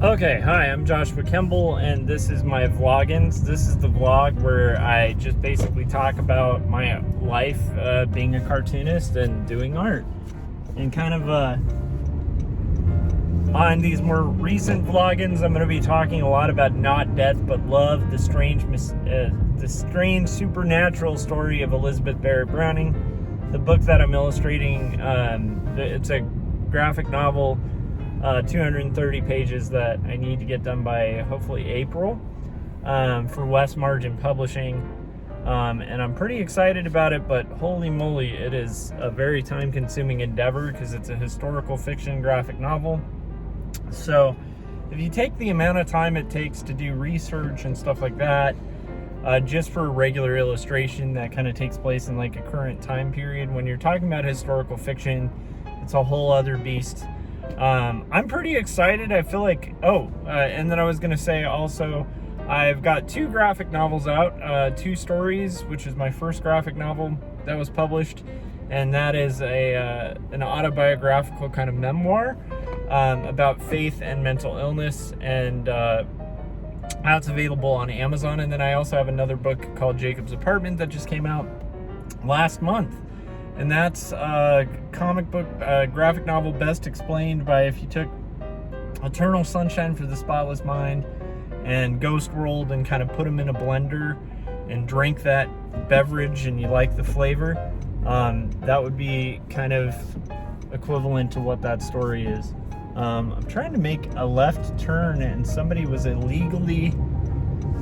Okay, hi, I'm Joshua Kemble, and this is my vloggins. This is the vlog where I just basically talk about my life being a cartoonist and doing art. And kind of on these more recent vloggins, I'm going to be talking a lot about not death but love, the strange supernatural story of Elizabeth Barrett Browning. The book that I'm illustrating, it's a graphic novel. 230 pages that I need to get done by hopefully April for West Margin Publishing, and I'm pretty excited about it, but holy moly, it is a very time-consuming endeavor because it's a historical fiction graphic novel. So if you take the amount of time it takes to do research and stuff like that, just for a regular illustration that kind of takes place in like a current time period, when you're talking about historical fiction, it's a whole other beast. I'm pretty excited. I feel like, and then I was going to say also, I've got 2 graphic novels out, 2 stories, which is my first graphic novel that was published, and that is an autobiographical kind of memoir about faith and mental illness, and that's available on Amazon. And then I also have another book called Jacob's Apartment that just came out last month. And that's a comic book, graphic novel best explained by if you took Eternal Sunshine for the Spotless Mind and Ghost World and kind of put them in a blender and drank that beverage and you like the flavor, that would be kind of equivalent to what that story is. I'm trying to make a left turn and somebody was illegally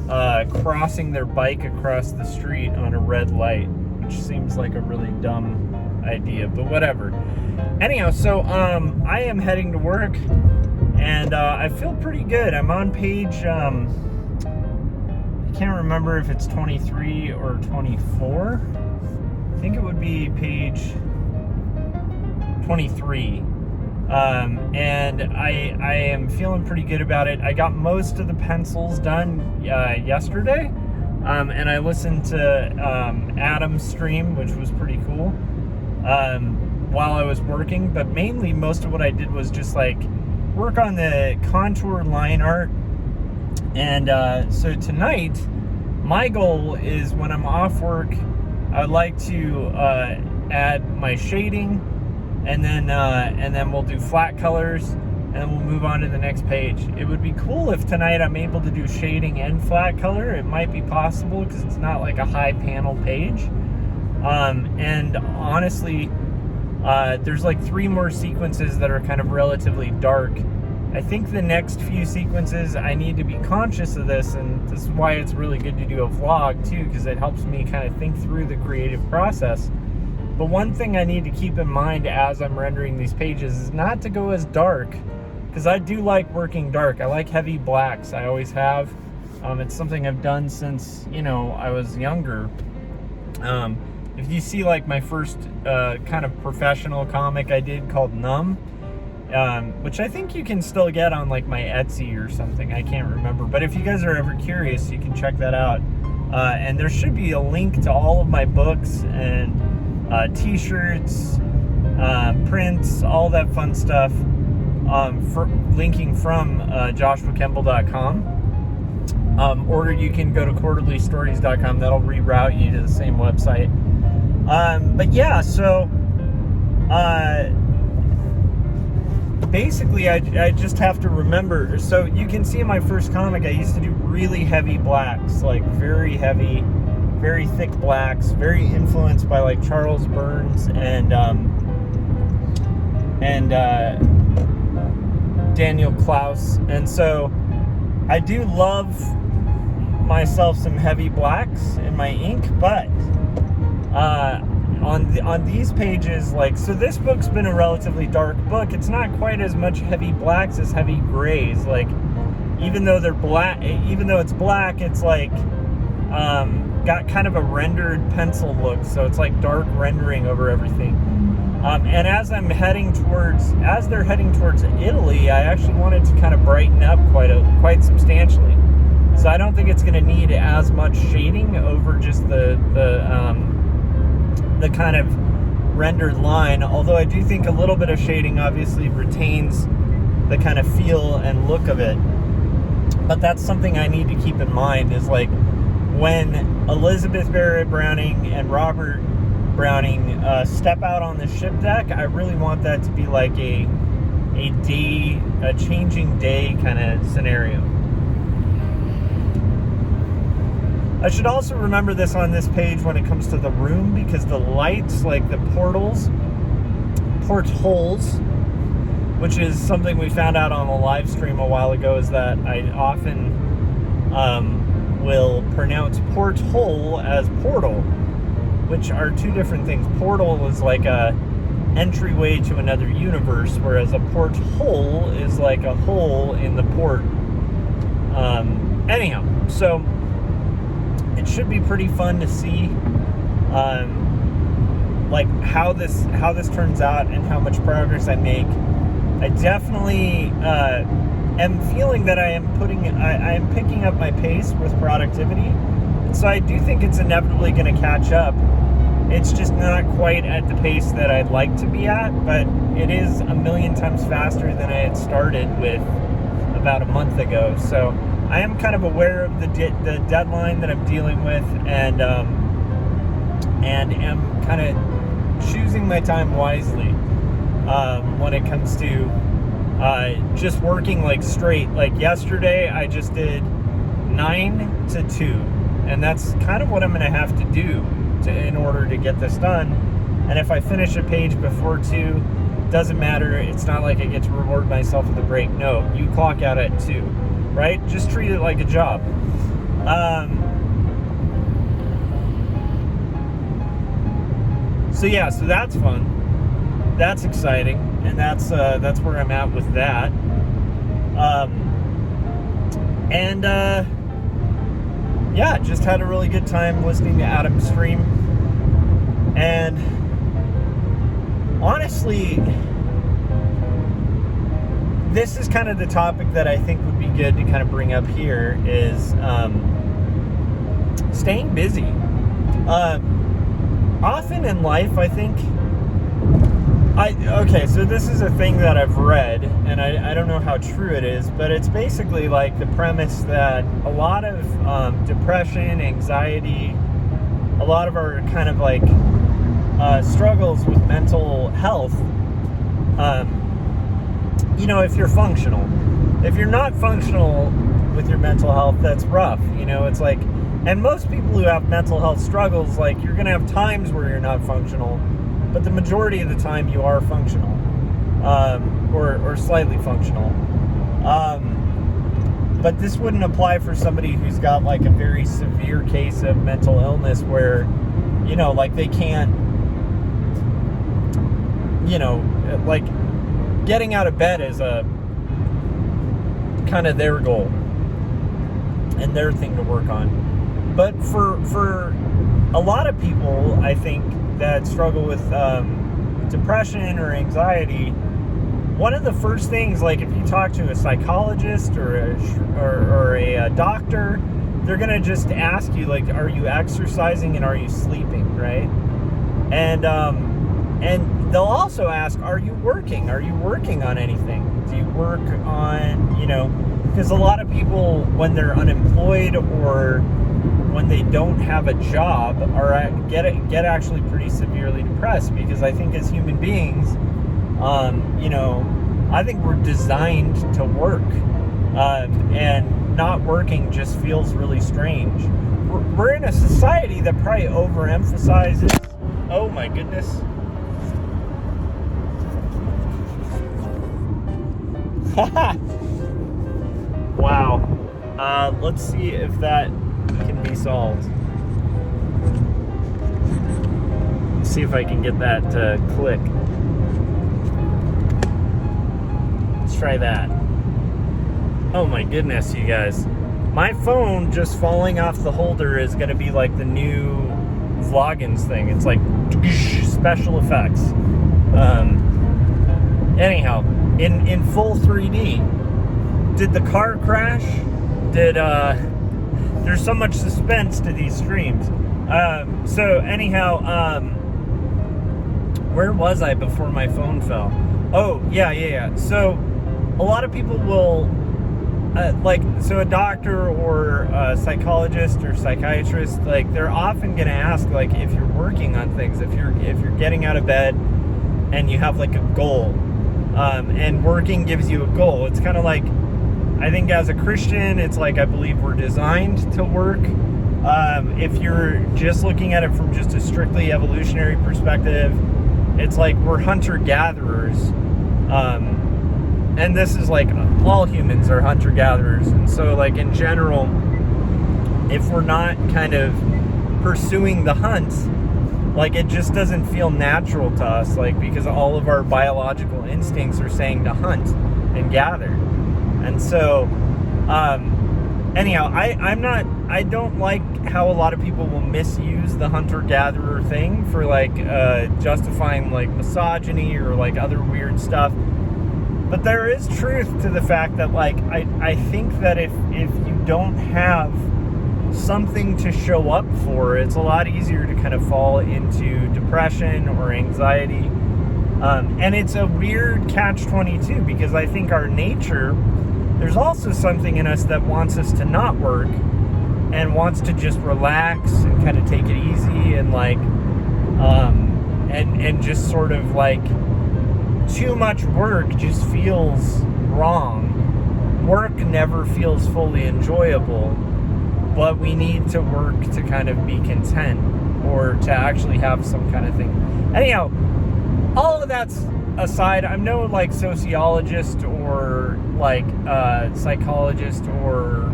crossing their bike across the street on a red light, which seems like a really dumb idea, but whatever. Anyhow, so I am heading to work, and I feel pretty good. I'm on page, I can't remember if it's 23 or 24. I think it would be page 23. And I am feeling pretty good about it. I got most of the pencils done yesterday. And I listened to Adam's stream, which was pretty cool, while I was working. But mainly, most of what I did was just like work on the contour line art. And so tonight, my goal is when I'm off work, I'd like to add my shading, and then we'll do flat colors. And we'll move on to the next page. It would be cool if tonight I'm able to do shading and flat color. It might be possible because it's not like a high panel page. And honestly, there's like 3 more sequences that are kind of relatively dark. I think the next few sequences, I need to be conscious of this, and this is why it's really good to do a vlog too, because it helps me kind of think through the creative process. But one thing I need to keep in mind as I'm rendering these pages is not to go as dark, because I do like working dark. I like heavy blacks. I always have. It's something I've done since, I was younger. If you see like my first kind of professional comic I did called Numb, which I think you can still get on like my Etsy or something. I can't remember. But if you guys are ever curious, you can check that out. And there should be a link to all of my books and t-shirts, prints, all that fun stuff. For linking from joshuakemble.com, or you can go to quarterlystories.com. That'll reroute you to the same website. But yeah, so basically I just have to remember. So you can see in my first comic I used to do really heavy blacks, like very heavy, very thick blacks, very influenced by like Charles Burns and Daniel Klaus. And so I do love myself some heavy blacks in my ink, but on these pages, like, so this book's been a relatively dark book. It's not quite as much heavy blacks as heavy grays. Like, even though they're black, even though it's black, it's like got kind of a rendered pencil look, so it's like dark rendering over everything. And as they're heading towards Italy, I actually wanted to kind of brighten up quite substantially. So I don't think it's going to need as much shading over just the kind of rendered line. Although I do think a little bit of shading obviously retains the kind of feel and look of it. But that's something I need to keep in mind, is like when Elizabeth Barrett Browning and Robert Browning step out on the ship deck, I really want that to be like a changing day kind of scenario. I should also remember this on this page when it comes to the room, because the lights, like the portholes, which is something we found out on a live stream a while ago, is that I often will pronounce porthole as portal, which are two different things. Portal is like a entryway to another universe, whereas a porthole is like a hole in the port. Anyhow, so it should be pretty fun to see like how this turns out and how much progress I make. I definitely am feeling that I am picking up my pace with productivity. So I do think it's inevitably going to catch up. It's just not quite at the pace that I'd like to be at, but it is a million times faster than I had started with about a month ago. So I am kind of aware of the deadline that I'm dealing with, and am kind of choosing my time wisely when it comes to just working like straight. Like yesterday, I just did 9 to 2, and that's kind of what I'm going to have to do in order to get this done. And if I finish a page before 2, doesn't matter. It's not like I get to reward myself with a break. No, you clock out at 2, right? Just treat it like a job. So yeah, so that's fun. That's exciting, and that's where I'm at with that. Yeah, just had a really good time listening to Adam's stream. And honestly, this is kind of the topic that I think would be good to kind of bring up here, is staying busy. Often in life, I think, so this is a thing that I've read, and I don't know how true it is, but it's basically like the premise that a lot of depression, anxiety, a lot of our kind of like struggles with mental health, if you're functional. If you're not functional with your mental health, that's rough. It's like, and most people who have mental health struggles, like, you're going to have times where you're not functional, but the majority of the time you are functional, or slightly functional. But this wouldn't apply for somebody who's got like a very severe case of mental illness where, like they can't, like getting out of bed is a kind of their goal and their thing to work on. But for a lot of people, I think, that struggle with depression or anxiety, one of the first things, like if you talk to a psychologist or a doctor, they're gonna just ask you, like, are you exercising and are you sleeping, right? And they'll also ask, are you working? Are you working on anything? Do you work on, because a lot of people, when they're unemployed or when they don't have a job, get actually pretty severely depressed, because I think as human beings, I think we're designed to work, and not working just feels really strange. We're in a society that probably overemphasizes, oh my goodness. Wow. Let's see if that can be solved. Let's see if I can get that to click. Let's try that. Oh my goodness, you guys. My phone just falling off the holder is going to be like the new Vloggins thing. It's like special effects. Anyhow, in full 3D. Did the car crash? There's so much suspense to these streams. So anyhow, where was I before my phone fell? Oh, yeah. So a lot of people will, so a doctor or a psychologist or psychiatrist, like, they're often going to ask, like, if you're working on things, if you're getting out of bed and you have like a goal, and working gives you a goal. It's kind of like, I think as a Christian, it's like, I believe we're designed to work. If you're just looking at it from just a strictly evolutionary perspective, it's like we're hunter-gatherers. And this is like, all humans are hunter-gatherers. And so, like, in general, if we're not kind of pursuing the hunt, like, it just doesn't feel natural to us, like, because all of our biological instincts are saying to hunt and gather. And so, anyhow, I don't like how a lot of people will misuse the hunter-gatherer thing for, like, justifying, like, misogyny or, like, other weird stuff. But there is truth to the fact that, like, I think that if you don't have something to show up for, it's a lot easier to kind of fall into depression or anxiety. And it's a weird catch-22, because I think our nature, there's also something in us that wants us to not work and wants to just relax and kind of take it easy, and like, and just sort of like, too much work just feels wrong. Work never feels fully enjoyable, but we need to work to kind of be content, or to actually have some kind of thing. Anyhow, all of that's aside, I'm no like sociologist or like psychologist or,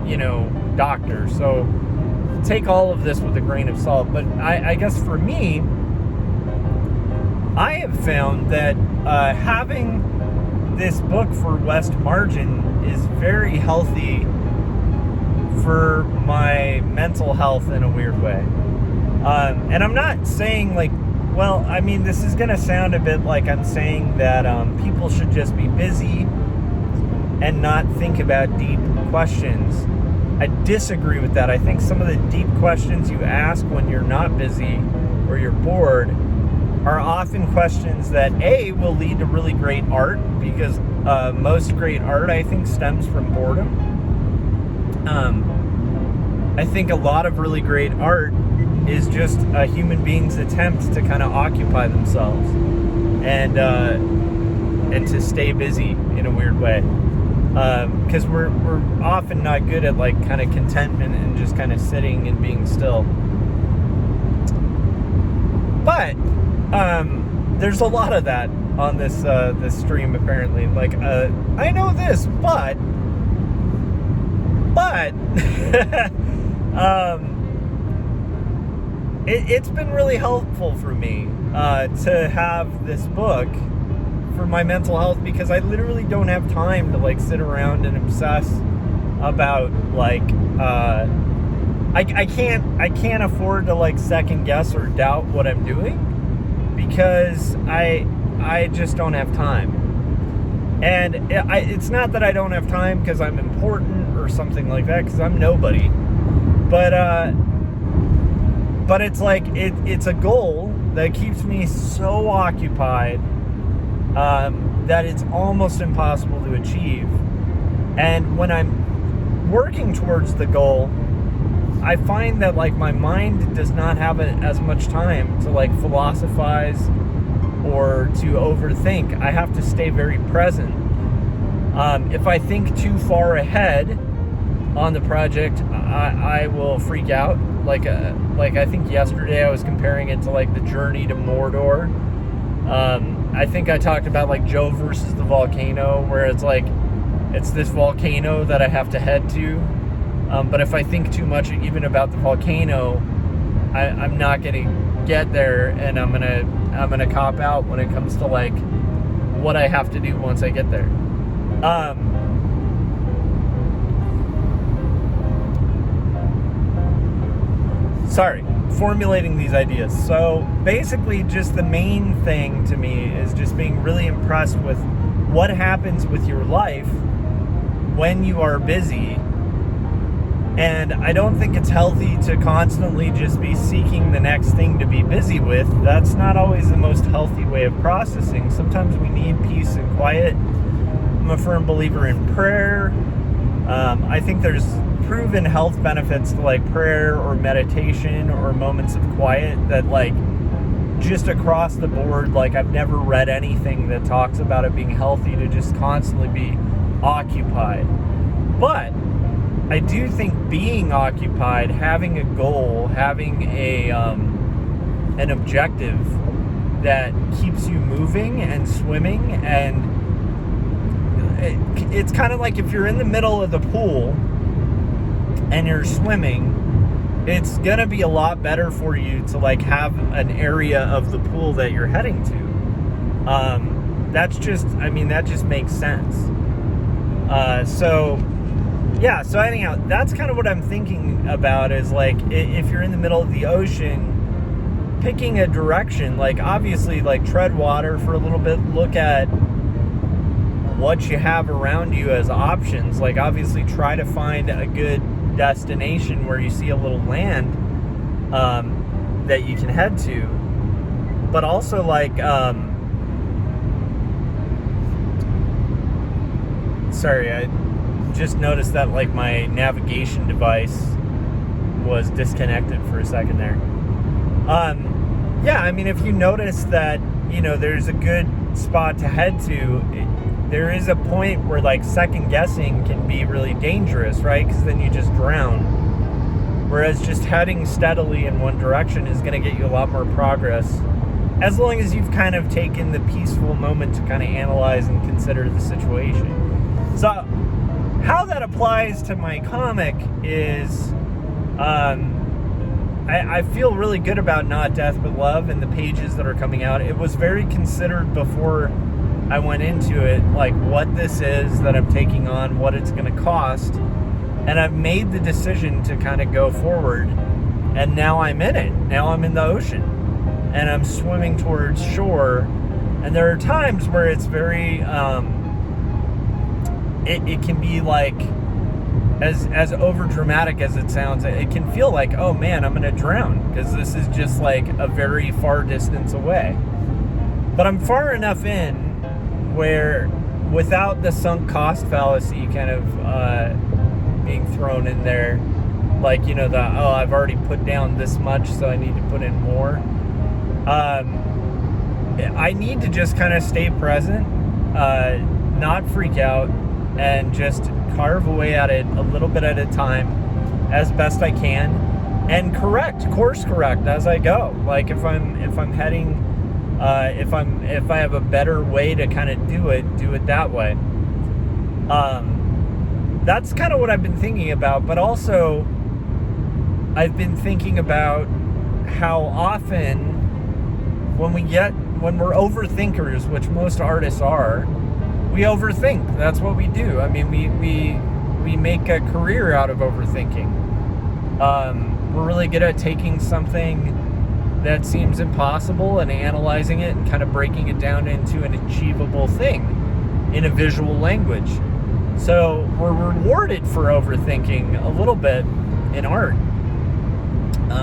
you know, doctor, so take all of this with a grain of salt. But I guess for me, I have found that having this book for West Margin is very healthy for my mental health in a weird way. And I'm not saying, like, well, I mean, this is going to sound a bit like I'm saying that people should just be busy and not think about deep questions. I disagree with that. I think some of the deep questions you ask when you're not busy or you're bored are often questions that, A, will lead to really great art, because most great art, I think, stems from boredom. I think a lot of really great art is just a human being's attempt to kind of occupy themselves and to stay busy in a weird way. Because we're often not good at, like, kind of contentment and just kind of sitting and being still. But there's a lot of that on this stream, apparently. Like, I know this, but it's been really helpful for me to have this book for my mental health, because I literally don't have time to, like, sit around and obsess about, like, I can't afford to, like, second guess or doubt what I'm doing, because I just don't have time. And it's not that I don't have time because I'm important or something like that, because I'm nobody. But it's like, it's a goal that keeps me so occupied that it's almost impossible to achieve. And when I'm working towards the goal, I find that, like, my mind does not have as much time to, like, philosophize or to overthink. I have to stay very present. If I think too far ahead on the project, I will freak out. Like I think yesterday I was comparing it to, like, the journey to Mordor. I think I talked about, like, Joe versus the volcano, where it's like, it's this volcano that I have to head to. But if I think too much even about the volcano, I'm not gonna get there, and I'm gonna cop out when it comes to, like, what I have to do once I get there. Sorry, formulating these ideas. So basically, just the main thing to me is just being really impressed with what happens with your life when you are busy. And I don't think it's healthy to constantly just be seeking the next thing to be busy with. That's not always the most healthy way of processing. Sometimes we need peace and quiet. a firm believer in prayer. I think there's proven health benefits to like prayer or meditation or moments of quiet that like just across the board, like I've never read anything that talks about it being healthy to just constantly be occupied. But I do think being occupied, having a goal, having an objective that keeps you moving and swimming, and it's kind of like if you're in the middle of the pool and you're swimming, it's gonna be a lot better for you to like have an area of the pool that you're heading to. That just makes sense. So anyhow, that's kind of what I'm thinking about, is like if you're in the middle of the ocean, picking a direction, like obviously like tread water for a little bit, look at what you have around you as options, like obviously try to find a good destination where you see a little land that you can head to, but also like sorry, I just noticed that like my navigation device was disconnected for a second there. Yeah, I mean, if you notice that, you know, there's a good spot to head to, there is a point where like second guessing can be really dangerous, right? Because then you just drown. Whereas just heading steadily in one direction is going to get you a lot more progress, as long as you've kind of taken the peaceful moment to kind of analyze and consider the situation. So how that applies to my comic is I feel really good about Not Death But Love and the pages that are coming out. It was very considered before I went into it, like what this is that I'm taking on, what it's going to cost, and I've made the decision to kind of go forward, and now I'm in it. Now I'm in the ocean and I'm swimming towards shore, and there are times where it's very it can be like, as over dramatic as it sounds, it can feel like, oh man, I'm gonna drown, because this is just like a very far distance away. But I'm far enough in where, without the sunk cost fallacy kind of being thrown in there, like, you know, I've already put down this much, so I need to put in more. I need to just kind of stay present, not freak out, and just carve away at it a little bit at a time as best I can, and course correct as I go. Like if I'm heading, if I have a better way to kind of do it that way. That's kind of what I've been thinking about, but also I've been thinking about how often when we're overthinkers, which most artists are, we overthink. That's what we do. I mean, we make a career out of overthinking. We're really good at taking something that seems impossible and analyzing it and kind of breaking it down into an achievable thing in a visual language. So we're rewarded for overthinking a little bit in art.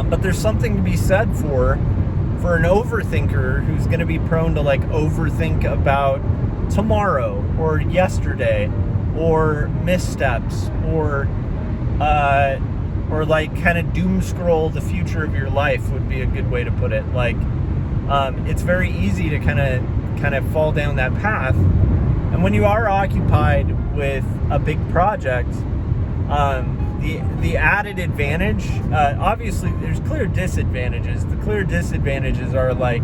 But there's something to be said for an overthinker who's going to be prone to like overthink about tomorrow or yesterday or missteps or like kind of doom scroll the future of your life would be a good way to put it. Like it's very easy to kind of fall down that path, and when you are occupied with a big project, the added advantage, obviously there's clear disadvantages. The clear disadvantages are like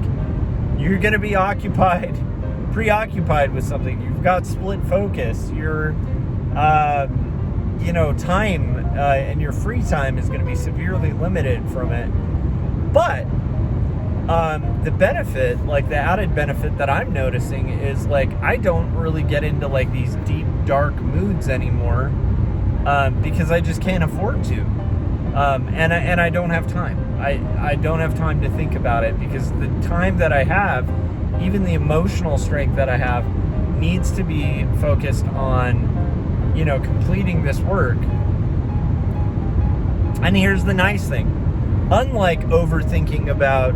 you're going to be preoccupied with something. You've got split focus. Your time and your free time is going to be severely limited from it. But the benefit, like the added benefit that I'm noticing is like I don't really get into like these deep dark moods anymore, because I just can't afford to, and I don't have time. I don't have time to think about it, because the time that I have, even the emotional strength that I have, needs to be focused on, you know, completing this work. And here's the nice thing. Unlike overthinking about,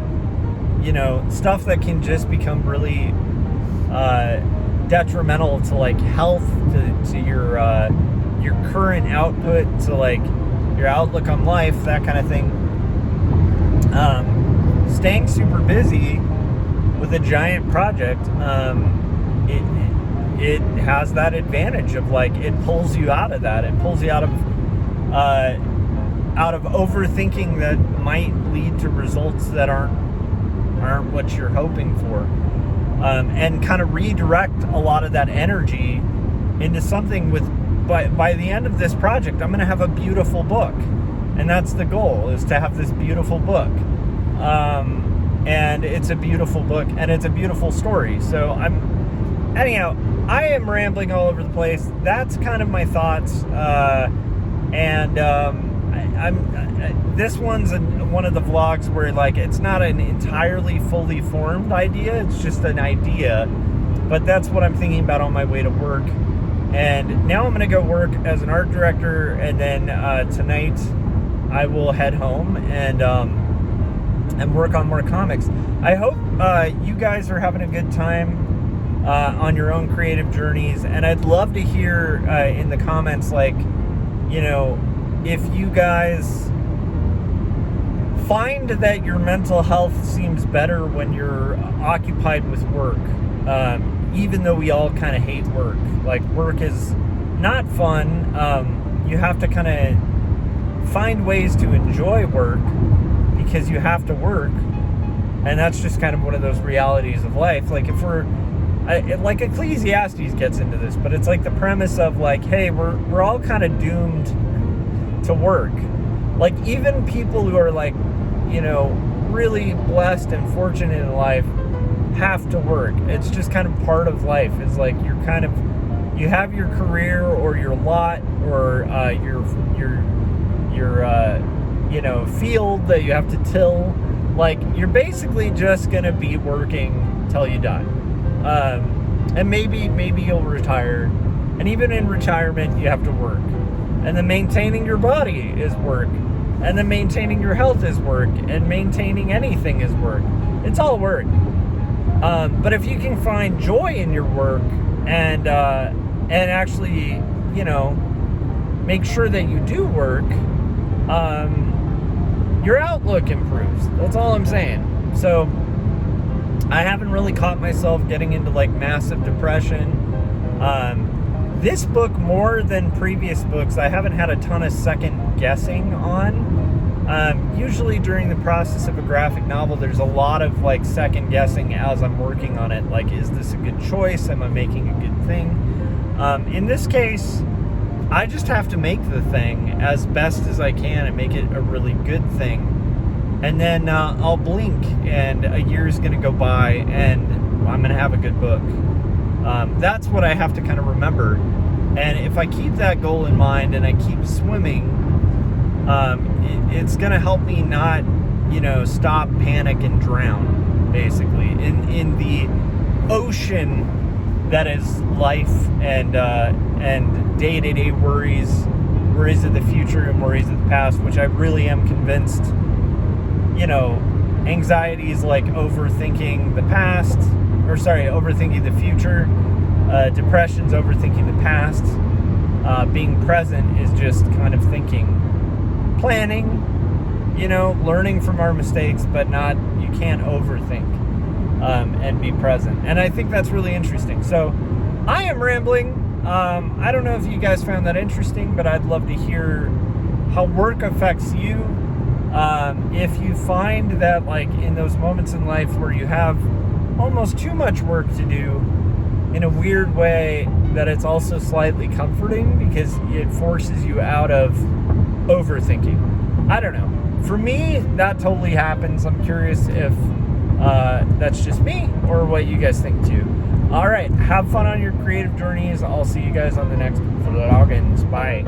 you know, stuff that can just become really detrimental to like health, to your current output, to like your outlook on life, that kind of thing. Staying super busy with a giant project, it has that advantage of like, it pulls you out of that. It pulls you out of overthinking that might lead to results that aren't what you're hoping for, and kind of redirect a lot of that energy into something with. By the end of this project, I'm going to have a beautiful book, and that's the goal, is to have this beautiful book. And it's a beautiful book, and it's a beautiful story. So anyhow, I am rambling all over the place. That's kind of my thoughts. This one's one of the vlogs where like it's not an entirely fully formed idea. It's just an idea, but that's what I'm thinking about on my way to work. And now I'm going to go work as an art director, and then tonight I will head home and work on more comics. I hope you guys are having a good time on your own creative journeys, and I'd love to hear in the comments, like, you know, if you guys find that your mental health seems better when you're occupied with work. Even though we all kind of hate work. Like, work is not fun. You have to kind of find ways to enjoy work because you have to work. And that's just kind of one of those realities of life. Like, if like Ecclesiastes gets into this, but it's like the premise of like, hey, we're all kind of doomed to work. Like, even people who are like, you know, really blessed and fortunate in life have to work. It's just kind of part of life. Is like you have your career or your lot or your you know, field that you have to till. Like, you're basically just gonna be working till you die, and maybe you'll retire, and even in retirement you have to work, and then maintaining your body is work, and then maintaining your health is work, and maintaining anything is work. It's all work. But if you can find joy in your work and actually, you know, make sure that you do work, your outlook improves. That's all I'm saying. So I haven't really caught myself getting into like massive depression. This book, more than previous books, I haven't had a ton of second guessing on. Usually during the process of a graphic novel, there's a lot of like second guessing as I'm working on it. Like, is this a good choice? Am I making a good thing? In this case, I just have to make the thing as best as I can and make it a really good thing. And then I'll blink and a year is going to go by and I'm going to have a good book. That's what I have to kind of remember. And if I keep that goal in mind and I keep swimming, it's going to help me not, you know, stop, panic, and drown, basically, in the ocean that is life and day-to-day worries of the future and worries of the past, which I really am convinced, you know, anxieties like overthinking the past, overthinking the future, depression's overthinking the past, being present is just kind of thinking. Planning, you know, learning from our mistakes, but you can't overthink and be present. And I think that's really interesting. So I am rambling. I don't know if you guys found that interesting, but I'd love to hear how work affects you. If you find that, like, in those moments in life where you have almost too much work to do, in a weird way, that it's also slightly comforting because it forces you out of overthinking. I don't know. For me, that totally happens. I'm curious if that's just me or what you guys think too. All right, have fun on your creative journeys. I'll see you guys on the next vlog. Bye.